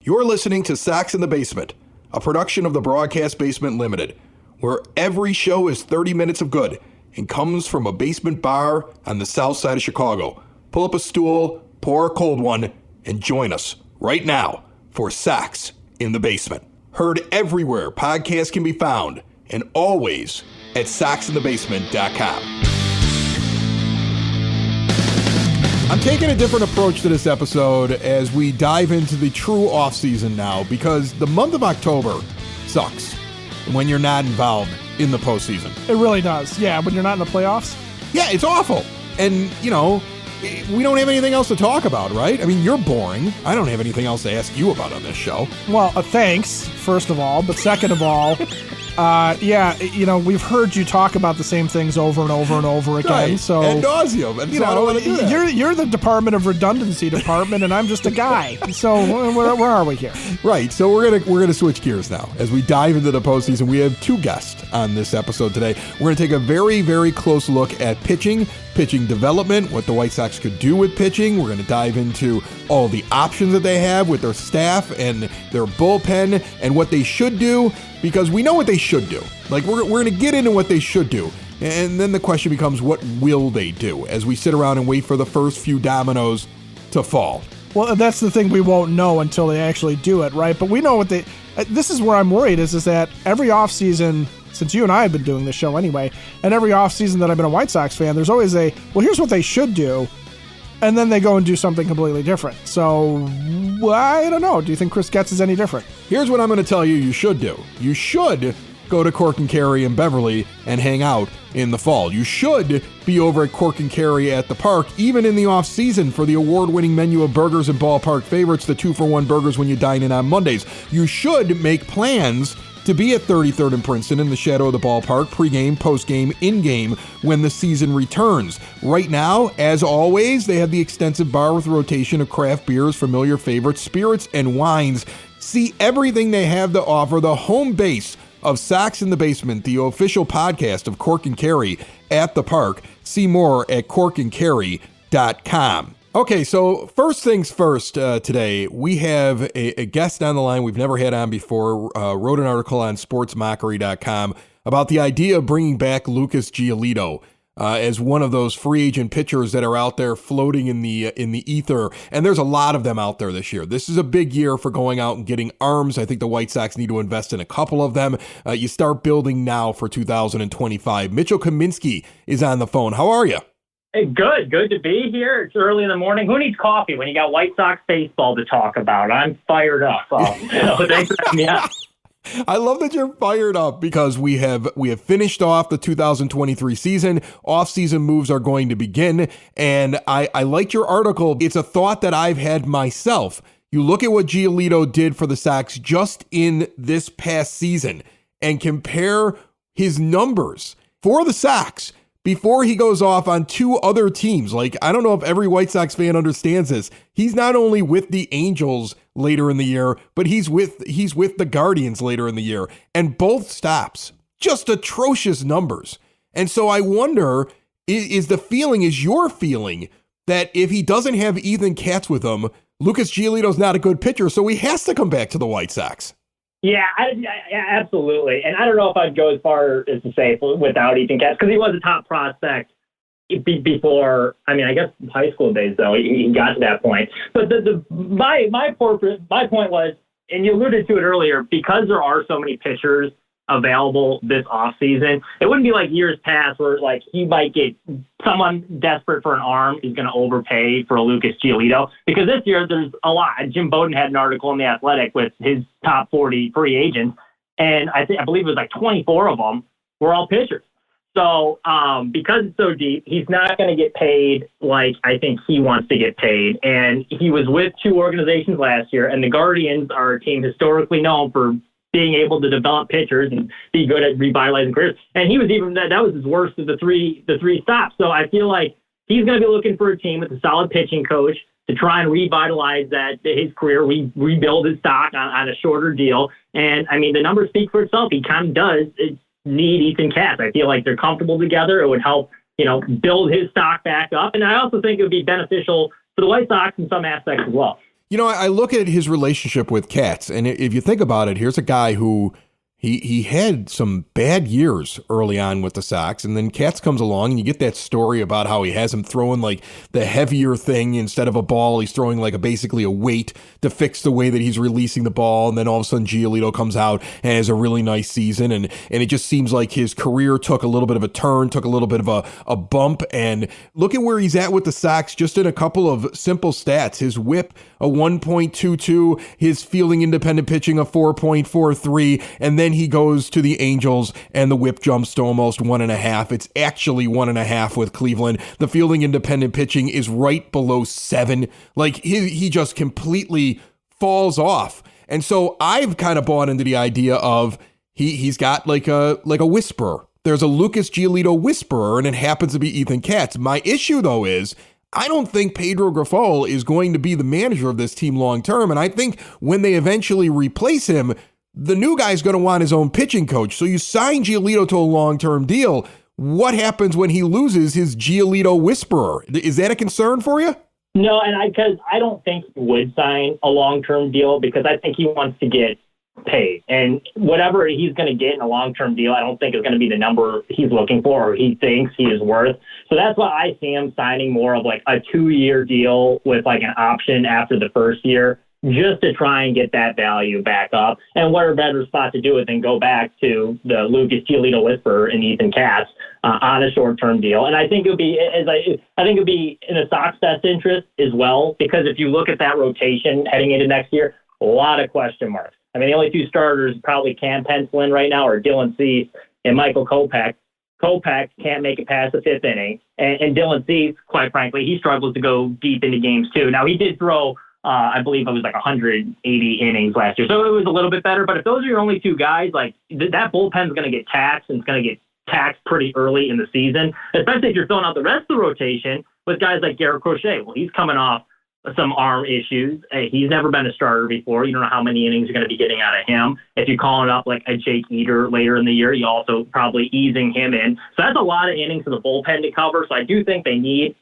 You're listening to Sox in the Basement, a production of the Broadcast Basement Limited, where every show is 30 minutes of good and comes from a basement bar on the south side of Chicago. Pull up a stool, pour a cold one, and join us right now for Sox in the Basement. Heard everywhere podcasts can be found, and always at soxinthebasement.com. I'm taking a different approach to this episode as we dive into the true off-season now, because the month of October sucks when you're not involved in the postseason. It really does. Yeah, when you're not in the playoffs. Yeah, it's awful. And, you know, we don't have anything else to talk about, right? I mean, you're boring. I don't have anything else to ask you about on this show. Well, thanks, first of all. But second of all, we've heard you talk about the same things over and over and over again. Right. So ad nauseum. And, I don't want to do that. You're the Department of Redundancy department, and I'm just a guy. So where are we here? Right. So we're gonna switch gears now as we dive into the postseason. We have two guests on this episode today. We're gonna take a very, very close look at pitching development, what the White Sox could do with pitching. We're going to dive into all the options that they have with their staff and their bullpen and what they should do, because we know what they should do. Like, we're going to get into what they should do. And then the question becomes, what will they do as we sit around and wait for the first few dominoes to fall? Well, that's the thing, we won't know until they actually do it, right? But we know what this is where I'm worried is that every offseason, since you and I have been doing this show anyway, and every offseason that I've been a White Sox fan, there's always here's what they should do, and then they go and do something completely different. So, I don't know. Do you think Chris Getz is any different? Here's what I'm going to tell you should do. You should go to Cork and Kerry in Beverly and hang out in the fall. You should be over at Cork and Kerry at the park, even in the off-season, for the award-winning menu of burgers and ballpark favorites, the 2-for-1 burgers when you dine in on Mondays. You should make plans to be at 33rd and Princeton in the shadow of the ballpark, pregame, postgame, in-game, when the season returns. Right now, as always, they have the extensive bar with a rotation of craft beers, familiar favorites, spirits, and wines. See everything they have to offer, the home base of Sox in the Basement, the official podcast of Cork and Kerry at the park. See more at corkandkerry.com. Okay, so first things first today, we have a guest on the line we've never had on before, wrote an article on sportsmockery.com about the idea of bringing back Lucas Giolito as one of those free agent pitchers that are out there floating in the ether, and there's a lot of them out there this year. This is a big year for going out and getting arms. I think the White Sox need to invest in a couple of them. You start building now for 2025. Mitchell Kaminski is on the phone. How are you? Hey, good to be here. It's early in the morning. Who needs coffee when you got White Sox baseball to talk about? I'm fired up. Thanks for having me on. I love that you're fired up because we have finished off the 2023 season. Off-season moves are going to begin, and I liked your article. It's a thought that I've had myself. You look at what Giolito did for the Sox just in this past season and compare his numbers for the Sox before he goes off on two other teams. Like, I don't know if every White Sox fan understands this. He's not only with the Angels later in the year, but he's with the Guardians later in the year. And both stops, just atrocious numbers. And so I wonder, is your feeling that if he doesn't have Ethan Katz with him, Lucas Giolito's not a good pitcher, so he has to come back to the White Sox? Yeah, absolutely. And I don't know if I'd go as far as to say without Ethan Katz, because he was a top prospect before, I guess high school days, though, he got to that point. But my point was, and you alluded to it earlier, because there are so many pitchers available this offseason, it wouldn't be like years past where, like, he might get someone desperate for an arm is going to overpay for a Lucas Giolito, because this year there's a lot. Jim Bowden had an article in The Athletic with his top 40 free agents, and I believe it was like 24 of them were all pitchers. So because it's so deep, he's not going to get paid like I think he wants to get paid. And he was with two organizations last year, and the Guardians are a team historically known for being able to develop pitchers and be good at revitalizing careers. And he was that was his worst of the three stops. So I feel like he's going to be looking for a team with a solid pitching coach to try and revitalize his career, rebuild his stock on a shorter deal. And the numbers speak for itself. He kind of does need Ethan Katz. I feel like they're comfortable together. It would help, build his stock back up. And I also think it would be beneficial for the White Sox in some aspects as well. You know, I look at his relationship with Katz, and if you think about it, here's a guy who he had some bad years early on with the Sox, and then Katz comes along, and you get that story about how he has him throwing like the heavier thing instead of a ball. He's throwing like basically a weight to fix the way that he's releasing the ball, and then all of a sudden Giolito comes out and has a really nice season, and it just seems like his career took a little bit of a turn, took a little bit of a bump, and look at where he's at with the Sox just in a couple of simple stats. His whip, a 1.22, his fielding independent pitching, a 4.43, and then he goes to the Angels and the whip jumps to almost 1.5. It's actually 1.5 with Cleveland. The fielding independent pitching is right below 7. Like he just completely falls off. And so I've kind of bought into the idea of he's got like a whisperer. There's a Lucas Giolito whisperer, and it happens to be Ethan Katz. My issue though is I don't think Pedro Grifol is going to be the manager of this team long term. And I think when they eventually replace him, the new guy's going to want his own pitching coach. So you sign Giolito to a long-term deal. What happens when he loses his Giolito whisperer? Is that a concern for you? No, and because I don't think he would sign a long-term deal because I think he wants to get paid. And whatever he's going to get in a long-term deal, I don't think is going to be the number he's looking for or he thinks he is worth. So that's why I see him signing more of like a 2-year deal with like an option after the first year, just to try and get that value back up. And what a better spot to do it than go back to the Lucas Giolito whisperer and Ethan Katz on a short-term deal. And I think it would be, I think it would be in the Sox best interest as well, because if you look at that rotation heading into next year, a lot of question marks. I mean, the only 2 starters probably can pencil in right now are Dylan Cease and Michael Kopech. Kopech can't make it past the 5th inning, and Dylan Cease, quite frankly, he struggles to go deep into games too. Now he did throw. I believe it was like 180 innings last year. So it was a little bit better. But if those are your only 2 guys, like that bullpen's going to get taxed, and it's going to get taxed pretty early in the season, especially if you're filling out the rest of the rotation with guys like Garrett Crochet. Well, he's coming off some arm issues. He's never been a starter before. You don't know how many innings you're going to be getting out of him. If you're calling up like a Jake Eater later in the year, you also probably easing him in. So that's a lot of innings for the bullpen to cover. So I do think they need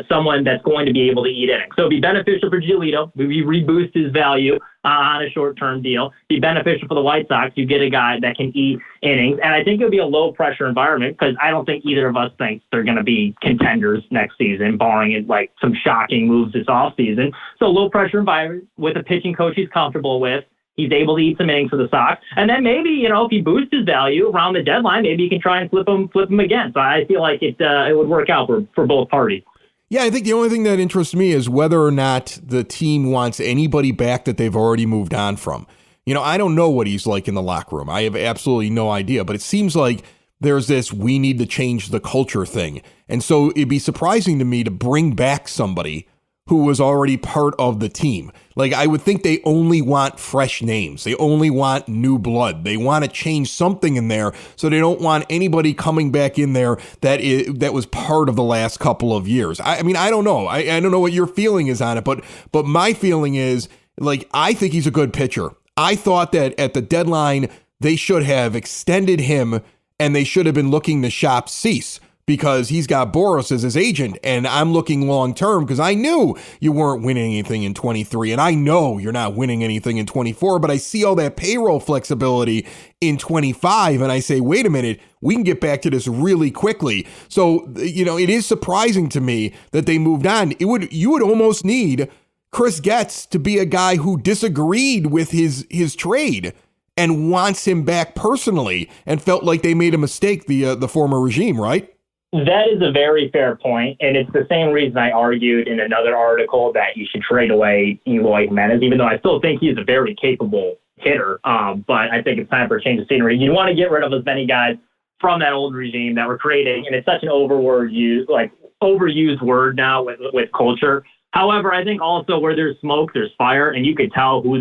someone that's going to be able to eat innings. So it'd be beneficial for Giolito. We reboost his value on a short-term deal. Be beneficial for the White Sox. You get a guy that can eat innings. And I think it'll be a low-pressure environment because I don't think either of us think they're going to be contenders next season, barring it like some shocking moves this offseason. So low-pressure environment with a pitching coach he's comfortable with. He's able to eat some innings for the Sox. And then maybe, if he boosts his value around the deadline, maybe he can try and flip him again. So I feel like it would work out for both parties. Yeah, I think the only thing that interests me is whether or not the team wants anybody back that they've already moved on from. I don't know what he's like in the locker room. I have absolutely no idea, but it seems like there's this we need to change the culture thing. And so it'd be surprising to me to bring back somebody who was already part of the team. Like, I would think they only want fresh names. They only want new blood. They want to change something in there, so they don't want anybody coming back in there that was part of the last couple of years. I mean, I don't know. I don't know what your feeling is on it, but my feeling is, like, I think he's a good pitcher. I thought that at the deadline, they should have extended him, and they should have been looking to shop Cease, because he's got Boris as his agent, and I'm looking long-term because I knew you weren't winning anything in 23, and I know you're not winning anything in 24, but I see all that payroll flexibility in 25, and I say, wait a minute, we can get back to this really quickly. So, it is surprising to me that they moved on. You would almost need Chris Getz to be a guy who disagreed with his trade and wants him back personally and felt like they made a mistake, the former regime, right? That is a very fair point, and it's the same reason I argued in another article that you should trade away Eloy Jimenez, even though I still think he's a very capable hitter. But I think it's time for a change of scenery. You want to get rid of as many guys from that old regime that were creating, and it's such an overused word now with culture. However, I think also where there's smoke, there's fire, and you could tell who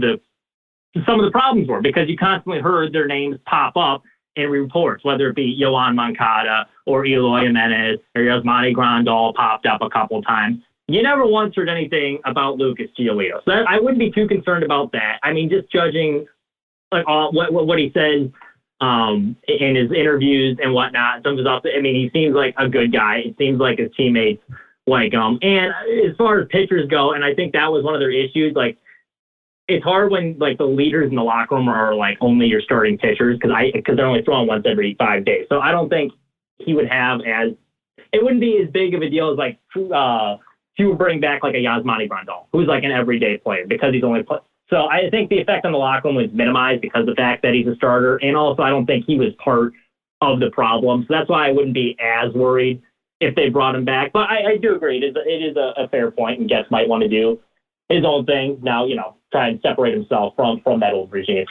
some of the problems were because you constantly heard their names pop up in reports, whether it be Yoan Moncada or Eloy Jimenez or Yasmani Grandal popped up a couple of times. You never once heard anything about Lucas Giolito. So I wouldn't be too concerned about that. I mean, just judging like what he says in his interviews and whatnot. He seems like a good guy. It seems like his teammates like him. And as far as pitchers go, and I think that was one of their issues, like it's hard when like the leaders in the locker room are like only your starting pitchers because they're only throwing once every 5 days. So I don't think he would have it wouldn't be as big of a deal as like he would bring back like a Yasmani Grandal, who's like an everyday player because he's only So I think the effect on the locker room was minimized because of the fact that he's a starter. And also I don't think he was part of the problem. So that's why I wouldn't be as worried if they brought him back. But I do agree. It is a fair point, and Getz might want to do his own thing now, try and separate himself from that old regime.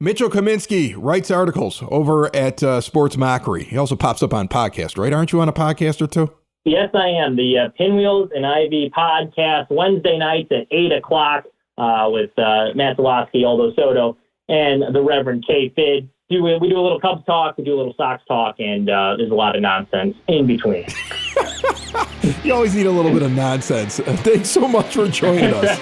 Mitchell Kaminski writes articles over at Sports Mockery. He also pops up on podcast, right? Aren't you on a podcast or two? Yes, I am. The Pinwheels and Ivy podcast, Wednesday nights at 8 o'clock with Matt Zawadzki, Aldo Soto, and the Reverend K. Fid. We do a little Cubs talk, we do a little Sox talk, and there's a lot of nonsense in between. You always need a little bit of nonsense. Thanks so much for joining us.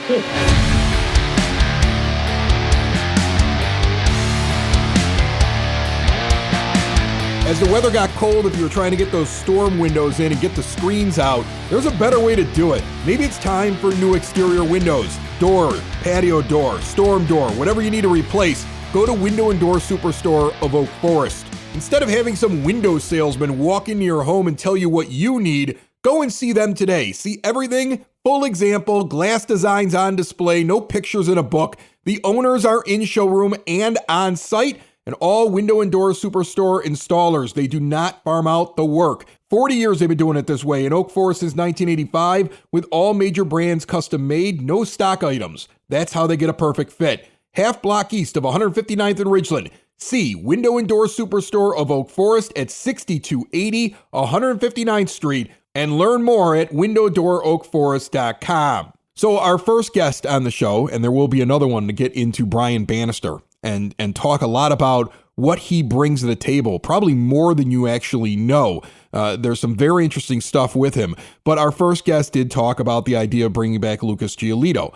As the weather got cold, if you were trying to get those storm windows in and get the screens out, there's a better way to do it. Maybe it's time for new exterior windows, door, patio door, storm door, whatever you need to replace. Go to Window and Door Superstore of Oak Forest. Instead of having some window salesman walk into your home and tell you what you need, go and see them today. See everything, full example, glass designs on display, no pictures in a book. The owners are in showroom and on site, and all Window and Door Superstore installers. They do not farm out the work. 40 years they've been doing it this way in Oak Forest since 1985, with all major brands custom made, no stock items. That's how they get a perfect fit. Half block east of 159th and Ridgeland. See Window and Door Superstore of Oak Forest at 6280 159th Street, and learn more at windowdooroakforest.com. So our first guest on the show, and there will be another one to get into Brian Bannister and talk a lot about what he brings to the table, probably more than you actually know. There's some very interesting stuff with him. But our first guest did talk about the idea of bringing back Lucas Giolito.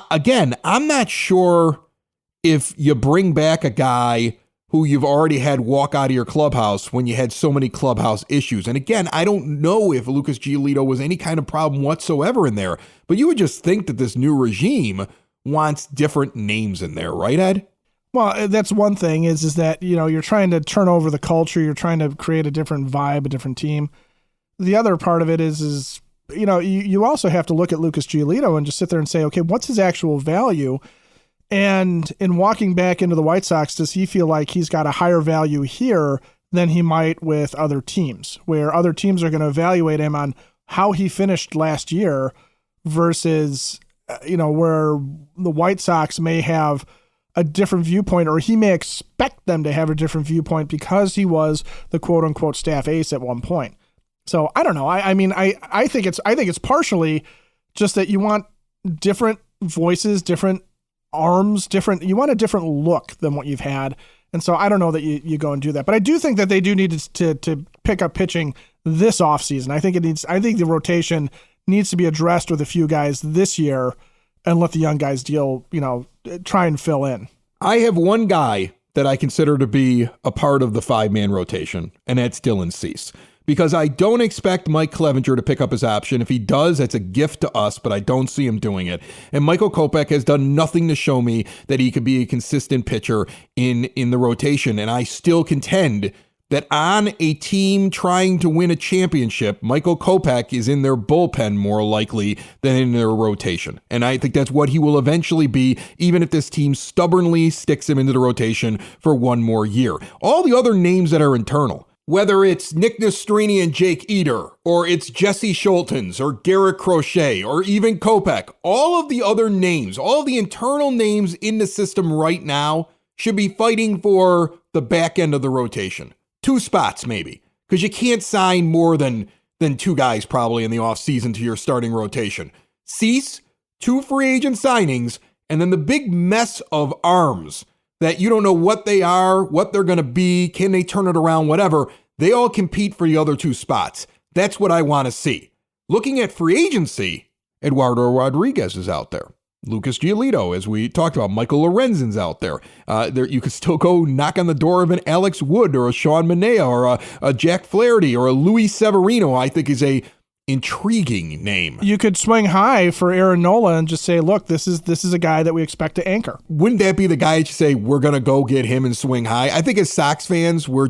Again, I'm not sure if you bring back a guy who you've already had walk out of your clubhouse when you had so many clubhouse issues. And again, I don't know if Lucas Giolito was any kind of problem whatsoever in there, but you would just think that this new regime wants different names in there, right, Ed? Well, that's one thing is that, you're trying to turn over the culture. You're trying to create a different vibe, a different team. The other part of it is you also have to look at Lucas Giolito and just sit there and say, okay, what's his actual value? And in walking back into the White Sox, does he feel like he's got a higher value here than he might with other teams, where other teams are going to evaluate him on how he finished last year versus, where the White Sox may have a different viewpoint, or he may expect them to have a different viewpoint because he was the quote unquote staff ace at one point. So I don't know. I think it's partially just that you want different voices, different arms, you want a different look than what you've had. And so I don't know that you go and do that, but I do think that they do need to pick up pitching this offseason. I think the rotation needs to be addressed with a few guys this year and let the young guys try and fill in. I have one guy that I consider to be a part of the 5-man rotation, and that's Dylan Cease. Because I don't expect Mike Clevenger to pick up his option. If he does, that's a gift to us, but I don't see him doing it. And Michael Kopech has done nothing to show me that he could be a consistent pitcher in the rotation. And I still contend that on a team trying to win a championship, Michael Kopech is in their bullpen more likely than in their rotation. And I think that's what he will eventually be, even if this team stubbornly sticks him into the rotation for one more year. All the other names that are internal, whether it's Nick Nastrini and Jake Eder, or it's Jesse Schultens, or Garrett Crochet, or even Kopech, all of the other names, all of the internal names in the system right now should be fighting for the back end of the rotation. 2 spots maybe, because you can't sign more than 2 guys probably in the offseason to your starting rotation. Cease, 2 free agent signings, and then the big mess of arms that you don't know what they are, what they're going to be, can they turn it around, whatever. They all compete for the other 2 spots. That's what I want to see. Looking at free agency, Eduardo Rodriguez is out there. Lucas Giolito, as we talked about, Michael Lorenzen's out there. You could still go knock on the door of an Alex Wood or a Sean Manaea or a Jack Flaherty or a Luis Severino, I think is a intriguing name. You could swing high for Aaron Nola and just say, look, this is a guy that we expect to anchor. Wouldn't that be the guy to say, we're going to go get him and swing high? I think as Sox fans, we're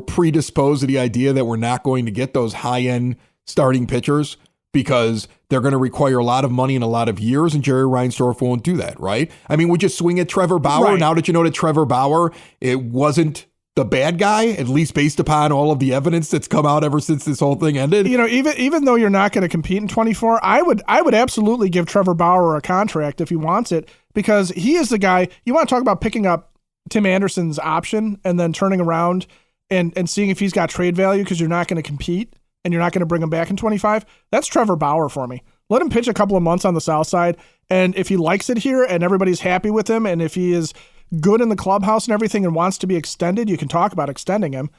predisposed to the idea that we're not going to get those high-end starting pitchers because they're going to require a lot of money and a lot of years, and Jerry Reinsdorf won't do that, right? I mean, would you swing at Trevor Bauer? Right. Now that you know that Trevor Bauer, it wasn't the bad guy, at least based upon all of the evidence that's come out ever since this whole thing ended. You know, even though you're not going to compete in 24, I would absolutely give Trevor Bauer a contract if he wants it, because he is the guy. You want to talk about picking up Tim Anderson's option and then turning around and seeing if he's got trade value because you're not going to compete and you're not going to bring him back in 25. That's Trevor Bauer for me. Let him pitch a couple of months on the South Side, and if he likes it here and everybody's happy with him, and if he is good in the clubhouse and everything and wants to be extended, you can talk about extending him.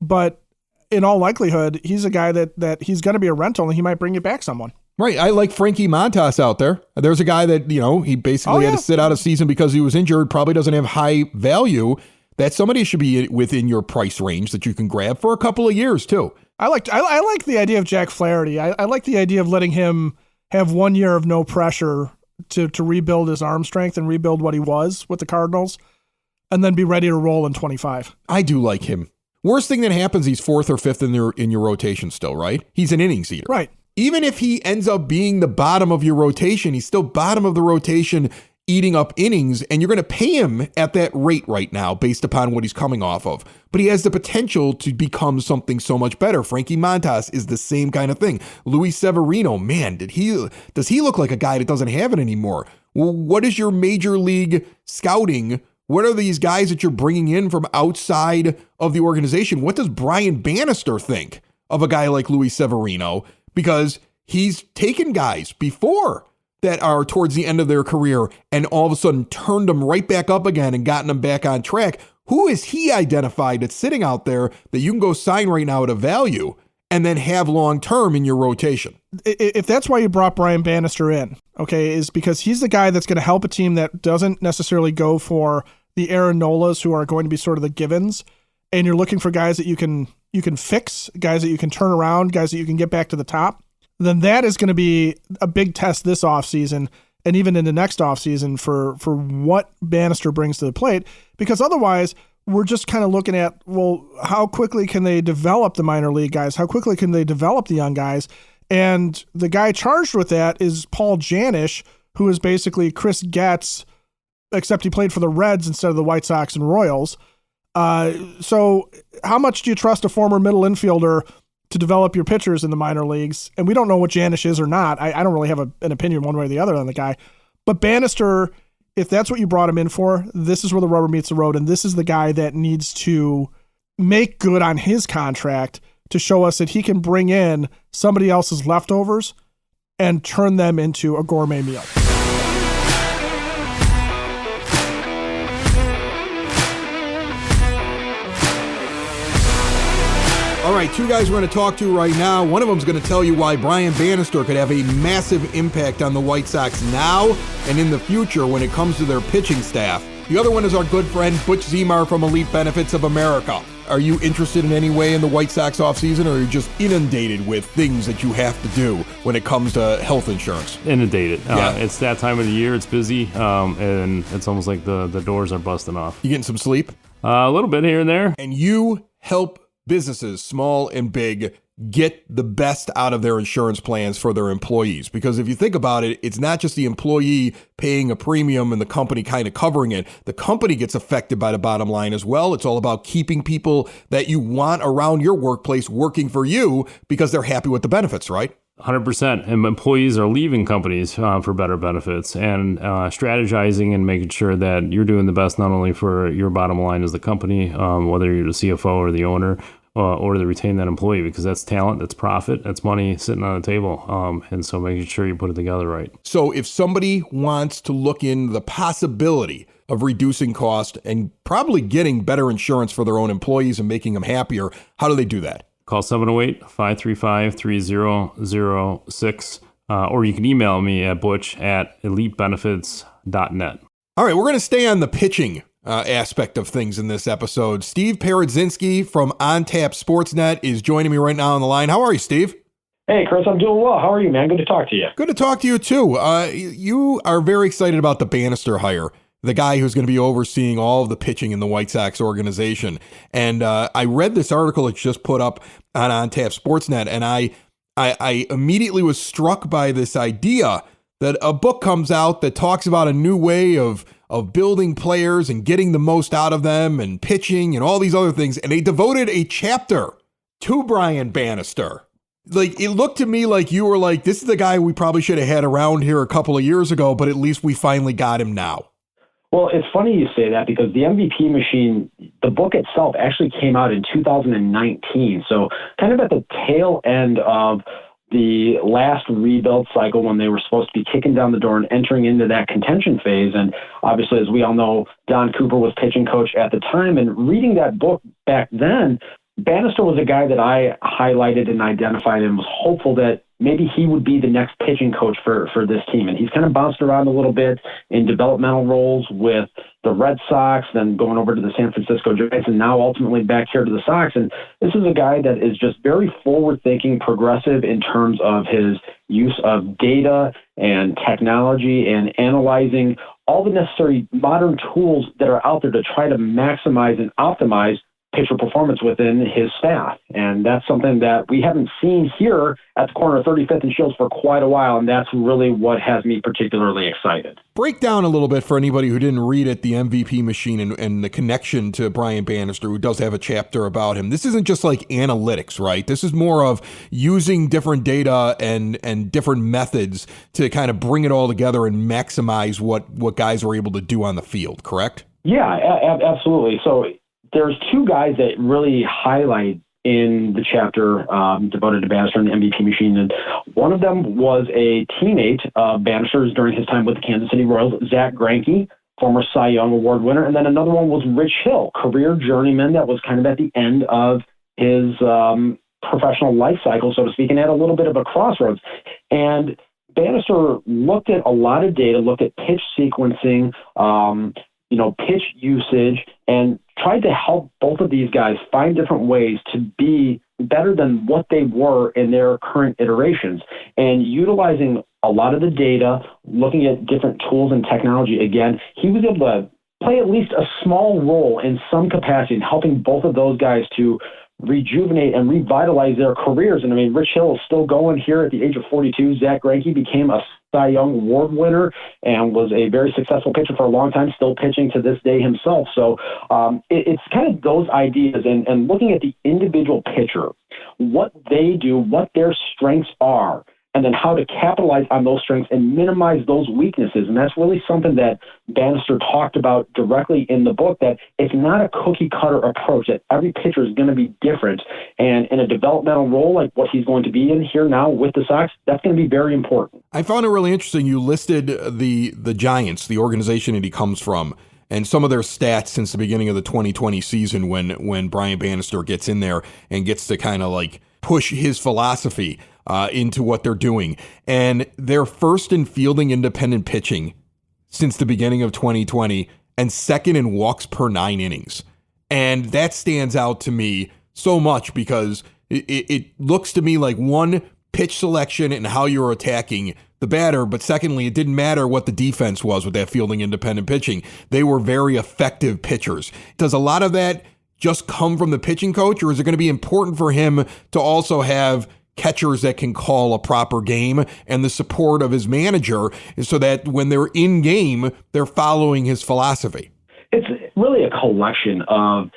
But in all likelihood, he's a guy that he's going to be a rental and he might bring you back someone. Right. I like Frankie Montas out there. There's a guy that, he basically had to sit out a season because he was injured, probably doesn't have high value. That somebody should be within your price range that you can grab for a couple of years too. I like the idea of Jack Flaherty. I like the idea of letting him have 1 year of no pressure to rebuild his arm strength and rebuild what he was with the Cardinals, and then be ready to roll in 25. I do like him. Worst thing that happens, he's fourth or fifth in your rotation still, right? He's an innings eater. Right. Even if he ends up being the bottom of your rotation, he's still bottom of the rotation eating up innings, and you're going to pay him at that rate right now based upon what he's coming off of. But he has the potential to become something so much better. Frankie Montas is the same kind of thing. Luis Severino, man, does he look like a guy that doesn't have it anymore? Well, what is your major league scouting? What are these guys that you're bringing in from outside of the organization? What does Brian Bannister think of a guy like Luis Severino? Because he's taken guys before that are towards the end of their career and all of a sudden turned them right back up again and gotten them back on track. Who is he identified that's sitting out there that you can go sign right now at a value and then have long-term in your rotation? If that's why you brought Brian Bannister in, okay, is because he's the guy that's going to help a team that doesn't necessarily go for the Aaron Nolas, who are going to be sort of the givens, and you're looking for guys that you can fix, guys that you can turn around, guys that you can get back to the top, then that is going to be a big test this offseason and even in the next offseason for what Bannister brings to the plate, because otherwise we're just kind of looking at, well, how quickly can they develop the minor league guys? How quickly can they develop the young guys? And the guy charged with that is Paul Janish, who is basically Chris Getz, except he played for the Reds instead of the White Sox and Royals. So how much do you trust a former middle infielder to develop your pitchers in the minor leagues? And we don't know what Janish is or not. I don't really have an opinion one way or the other on the guy. But Bannister, if that's what you brought him in for, this is where the rubber meets the road. And this is the guy that needs to make good on his contract to show us that he can bring in somebody else's leftovers and turn them into a gourmet meal. All right, two guys we're going to talk to right now. One of them is going to tell you why Brian Bannister could have a massive impact on the White Sox now and in the future when it comes to their pitching staff. The other one is our good friend Butch Zemar from Elite Benefits of America. Are you interested in any way in the White Sox offseason, or are you just inundated with things that you have to do when it comes to health insurance? Inundated. Yeah. It's that time of the year. It's busy, and it's almost like the doors are busting off. You getting some sleep? A little bit here and there. And you help businesses, small and big, get the best out of their insurance plans for their employees. Because if you think about it, it's not just the employee paying a premium and the company kind of covering it. The company gets affected by the bottom line as well. It's all about keeping people that you want around your workplace working for you because they're happy with the benefits, right? 100%. And employees are leaving companies for better benefits, and strategizing and making sure that you're doing the best not only for your bottom line as the company, whether you're the CFO or the owner, or to retain that employee, because that's talent, that's profit, that's money sitting on the table. And so making sure you put it together right. So if somebody wants to look in the possibility of reducing cost and probably getting better insurance for their own employees and making them happier, how do they do that? Call 708-535-3006, or you can email me at butch@elitebenefits.net. All right, we're going to stay on the pitching aspect of things in this episode. Steve Paradzinski from OnTap Sportsnet is joining me right now on the line. How are you, Steve? Hey, Chris, I'm doing well. How are you, man? Good to talk to you. Good to talk to you, too. You are very excited about the Bannister hire, the guy who's going to be overseeing all of the pitching in the White Sox organization. And I read this article it's just put up on Tap Sportsnet, and I immediately was struck by this idea that a book comes out that talks about a new way of building players and getting the most out of them and pitching and all these other things. And they devoted a chapter to Brian Bannister. Like, it looked to me like you were like, this is the guy we probably should have had around here a couple of years ago, but at least we finally got him now. Well, it's funny you say that because the MVP Machine, the book itself actually came out in 2019. So kind of at the tail end of the last rebuild cycle when they were supposed to be kicking down the door and entering into that contention phase. And obviously, as we all know, Don Cooper was pitching coach at the time. And reading that book back then, Bannister was a guy that I highlighted and identified and was hopeful that maybe he would be the next pitching coach for this team. And he's kind of bounced around a little bit in developmental roles with the Red Sox, then going over to the San Francisco Giants, and now ultimately back here to the Sox. And this is a guy that is just very forward-thinking, progressive in terms of his use of data and technology and analyzing all the necessary modern tools that are out there to try to maximize and optimize pitcher performance within his staff. And that's something that we haven't seen here at the corner of 35th and Shields for quite a while. And that's really what has me particularly excited. Break down a little bit for anybody who didn't read it, the MVP Machine and the connection to Brian Bannister, who does have a chapter about him. This isn't just like analytics, right? This is more of using different data and different methods to kind of bring it all together and maximize what guys are able to do on the field, correct? Yeah, absolutely. So there's two guys that really highlight in the chapter devoted to Bannister and the MVP Machine. And one of them was a teammate of Bannister's during his time with the Kansas City Royals, Zach Greinke, former Cy Young Award winner. And then another one was Rich Hill, career journeyman that was kind of at the end of his professional life cycle, so to speak, and at a little bit of a crossroads. And Bannister looked at a lot of data, looked at pitch sequencing, pitch usage, and tried to help both of these guys find different ways to be better than what they were in their current iterations. And utilizing a lot of the data, looking at different tools and technology, again, he was able to play at least a small role in some capacity in helping both of those guys to rejuvenate and revitalize their careers. And I mean, Rich Hill is still going here at the age of 42. Zach Greinke became a Cy Young Award winner and was a very successful pitcher for a long time, still pitching to this day himself. So it's kind of those ideas and looking at the individual pitcher, what they do, what their strengths are, and then how to capitalize on those strengths and minimize those weaknesses. And that's really something that Bannister talked about directly in the book, that it's not a cookie-cutter approach, that every pitcher is going to be different. And in a developmental role like what he's going to be in here now with the Sox, that's going to be very important. I found it really interesting. You listed the Giants, the organization that he comes from, and some of their stats since the beginning of the 2020 season when Brian Bannister gets in there and gets to kind of like push his philosophy into what they're doing. And they're first in fielding independent pitching since the beginning of 2020 and second in walks per 9 innings. And that stands out to me so much because it looks to me like, one, pitch selection and how you're attacking the batter, but secondly, it didn't matter what the defense was with that fielding independent pitching. They were very effective pitchers. Does a lot of that just come from the pitching coach, or is it going to be important for him to also have catchers that can call a proper game and the support of his manager so that when they're in game, they're following his philosophy? It's really a collection of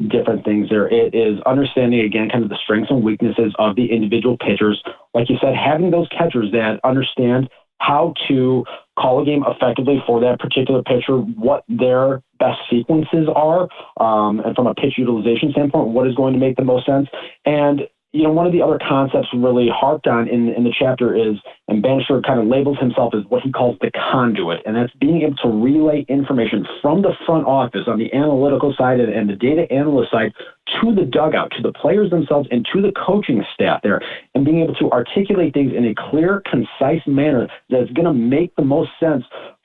different things there. It is understanding, again, kind of the strengths and weaknesses of the individual pitchers. Like you said, having those catchers that understand how to call a game effectively for that particular pitcher, what their best sequences are, and from a pitch utilization standpoint, what is going to make the most sense. And one of the other concepts really harped on in the chapter is, and Bannister kind of labels himself as what he calls the conduit, and that's being able to relay information from the front office on the analytical side and the data analyst side to the dugout, to the players themselves, and to the coaching staff there, and being able to articulate things in a clear, concise manner that's going to make the most sense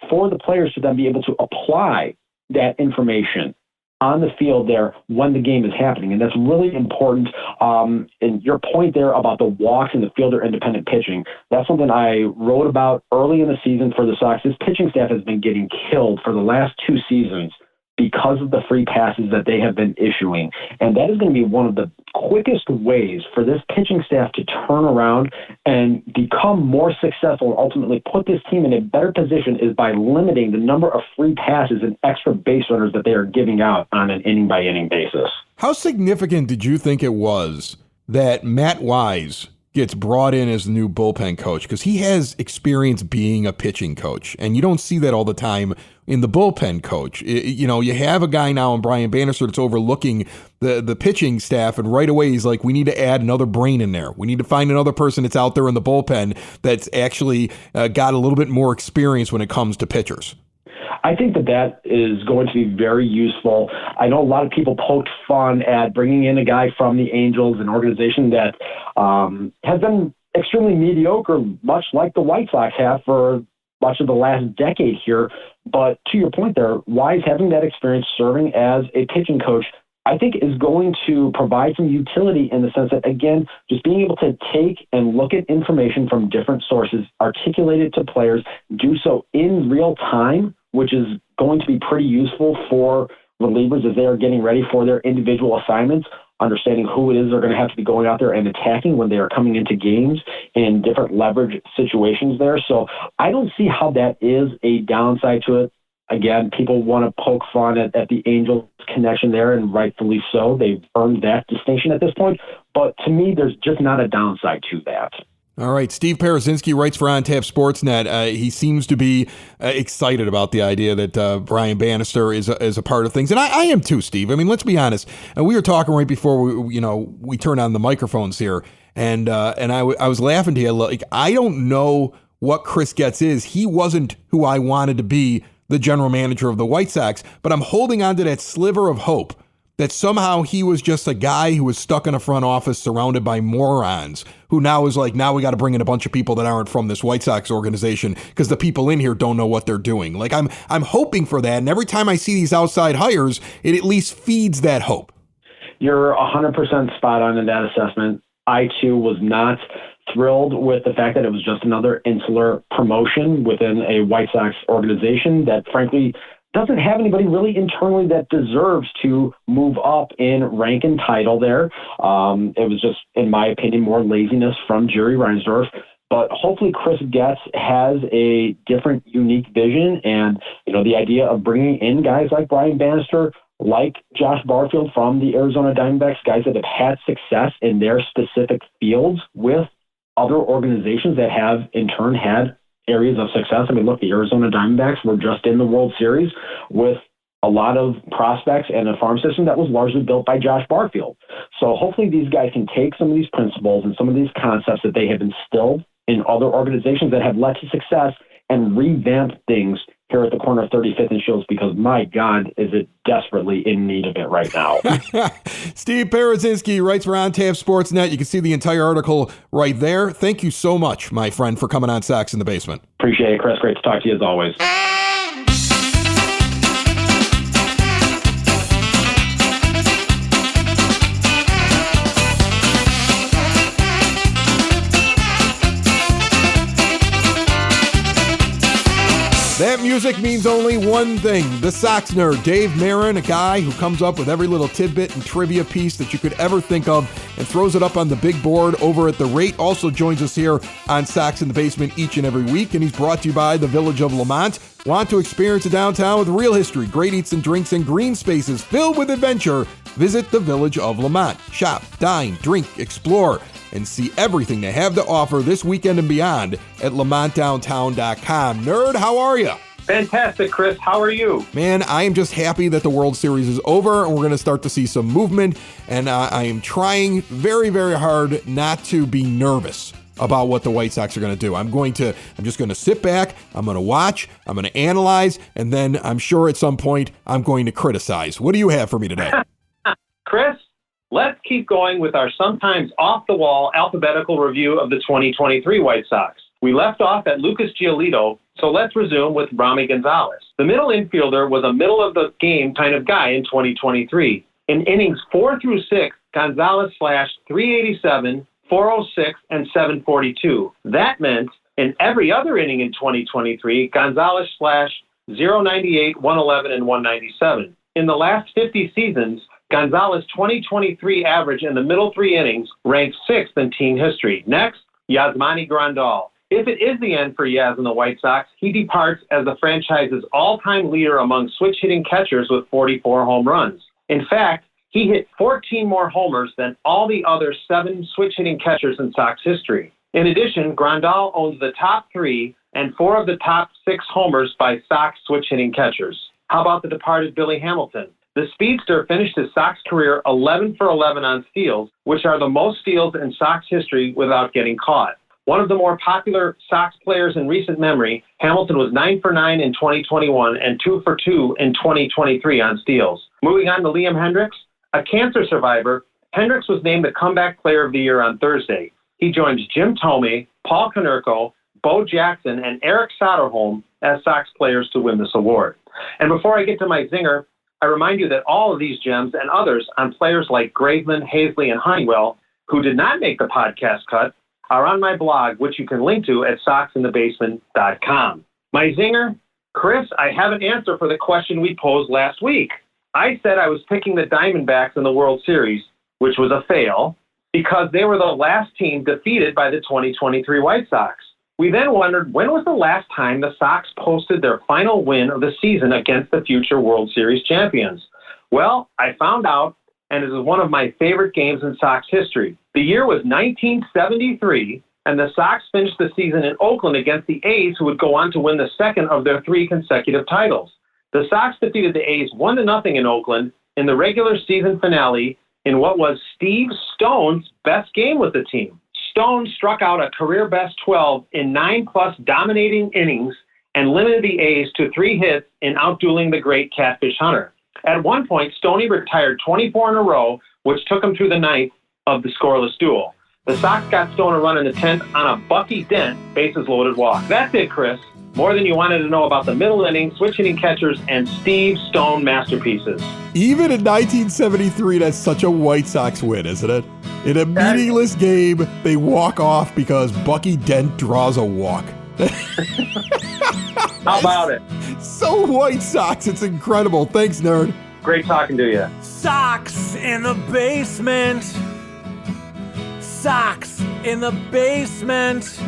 for the players to then be able to apply that information on the field there when the game is happening. And that's really important. And your point there about the walks and the fielder independent pitching, that's something I wrote about early in the season for the Sox. This pitching staff has been getting killed for the last 2 seasons because of the free passes that they have been issuing. And that is going to be one of the quickest ways for this pitching staff to turn around and become more successful and ultimately put this team in a better position is by limiting the number of free passes and extra base runners that they are giving out on an inning-by-inning basis. How significant did you think it was that Matt Wise gets brought in as the new bullpen coach? Because he has experience being a pitching coach, and you don't see that all the time in the bullpen coach. You have a guy now in Brian Bannister that's overlooking the pitching staff, and right away he's like, we need to add another brain in there. We need to find another person that's out there in the bullpen that's actually got a little bit more experience when it comes to pitchers. I think that is going to be very useful. I know a lot of people poked fun at bringing in a guy from the Angels, an organization that has been extremely mediocre, much like the White Sox have for much of the last decade here. But to your point there, Wise having that experience serving as a pitching coach, I think is going to provide some utility in the sense that, again, just being able to take and look at information from different sources, articulate it to players, do so in real time, which is going to be pretty useful for relievers as they are getting ready for their individual assignments, understanding who it is they're going to have to be going out there and attacking when they are coming into games in different leverage situations there. So I don't see how that is a downside to it. Again, people want to poke fun at the Angels connection there, and rightfully so. They've earned that distinction at this point. But to me, there's just not a downside to that. All right, Steve Paradzinski writes for On Tap Sportsnet. He seems to be excited about the idea that Brian Bannister is a part of things, and I am too, Steve. I mean, let's be honest. And we were talking right before we turned on the microphones here, and I was laughing to you. Like, I don't know what Chris Getz is. He wasn't who I wanted to be the general manager of the White Sox, but I'm holding on to that sliver of hope that somehow he was just a guy who was stuck in a front office surrounded by morons who now is like, now we got to bring in a bunch of people that aren't from this White Sox organization because the people in here don't know what they're doing. Like, I'm hoping for that. And every time I see these outside hires, it at least feeds that hope. You're 100% spot on in that assessment. I, too, was not thrilled with the fact that it was just another insular promotion within a White Sox organization that, frankly, doesn't have anybody really internally that deserves to move up in rank and title there. It was just, in my opinion, more laziness from Jerry Reinsdorf. But hopefully Chris Getz has a different, unique vision. And, the idea of bringing in guys like Brian Bannister, like Josh Barfield from the Arizona Diamondbacks, guys that have had success in their specific fields with other organizations that have, in turn, had areas of success. I mean, look, the Arizona Diamondbacks were just in the World Series with a lot of prospects and a farm system that was largely built by Josh Barfield. So hopefully these guys can take some of these principles and some of these concepts that they have instilled in other organizations that have led to success and revamp things here at the corner of 35th and Shields, because my God, is it desperately in need of it right now. Steve Paradzinski writes for On Tap Sportsnet. You can see the entire article right there. Thank you so much, my friend, for coming on Sox in the Basement. Appreciate it, Chris. Great to talk to you as always. That music means only one thing. The Sox Nerd, Dave Marin, a guy who comes up with every little tidbit and trivia piece that you could ever think of and throws it up on the big board over at The Rate, also joins us here on Sox in the Basement each and every week, and he's brought to you by the Village of Lamont. Want to experience a downtown with real history, great eats and drinks, and green spaces filled with adventure? Visit the Village of Lamont. Shop, dine, drink, explore, and see everything they have to offer this weekend and beyond at lamontdowntown.com. Nerd, how are you? Fantastic, Chris. How are you? Man, I am just happy that the World Series is over and we're going to start to see some movement. And I am trying very, very hard not to be nervous about what the White Sox are going to do. I'm just going to sit back, I'm going to watch, I'm going to analyze, and then I'm sure at some point I'm going to criticize. What do you have for me today? Chris, let's keep going with our sometimes off-the-wall alphabetical review of the 2023 White Sox. We left off at Lucas Giolito So let's resume with Rami Gonzalez. The middle infielder was a middle-of-the-game kind of guy in 2023. In innings 4 through 6, Gonzalez slashed .387, .406, and .742. That meant in every other inning in 2023, Gonzalez slashed .098, .111, and .197. In the last 50 seasons, Gonzalez's 2023 average in the middle 3 innings ranks 6th in team history. Next, Yasmani Grandal. If it is the end for Yaz and the White Sox, he departs as the franchise's all-time leader among switch-hitting catchers with 44 home runs. In fact, he hit 14 more homers than all the other 7 switch-hitting catchers in Sox history. In addition, Grandal owns the top 3 and 4 of the top 6 homers by Sox switch-hitting catchers. How about the departed Billy Hamilton? The speedster finished his Sox career 11 for 11 on steals, which are the most steals in Sox history without getting caught. One of the more popular Sox players in recent memory, Hamilton was 9 for 9 in 2021 and 2 for 2 in 2023 on steals. Moving on to Liam Hendriks, a cancer survivor, Hendriks was named the Comeback Player of the Year on Thursday. He joins Jim Thome, Paul Konerko, Bo Jackson, and Eric Soderholm as Sox players to win this award. And before I get to my zinger, I remind you that all of these gems and others on players like Graveman, Hazley, and Honeywell, who did not make the podcast cut, are on my blog, which you can link to at soxinthebasement.com. My zinger? Chris, I have an answer for the question we posed last week. I said I was picking the Diamondbacks in the World Series, which was a fail, because they were the last team defeated by the 2023 White Sox. We then wondered, when was the last time the Sox posted their final win of the season against the future World Series champions? Well, I found out, and it is one of my favorite games in Sox history. The year was 1973, and the Sox finished the season in Oakland against the A's, who would go on to win the second of their 3 consecutive titles. The Sox defeated the A's 1-0 in Oakland in the regular season finale in what was Steve Stone's best game with the team. Stone struck out a career-best 12 in 9+ dominating innings and limited the A's to 3 hits in outdueling the great Catfish Hunter. At one point, Stoney retired 24 in a row, which took him through the 9th of the scoreless duel. The Sox got Stone a run in the 10th on a Bucky Dent bases-loaded walk. That's it, Chris. More than you wanted to know about the middle innings, switch-hitting catchers, and Steve Stone masterpieces. Even in 1973, that's such a White Sox win, isn't it? In a meaningless game, they walk off because Bucky Dent draws a walk. How about it? So White Sox, it's incredible. Thanks, nerd. Great talking to you. Sox in the basement. Sox in the basement.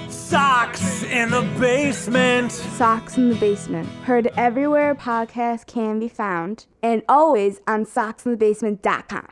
Sox in the basement. Sox in the Basement. Heard everywhere podcasts can be found, and always on soxinthebasement.com.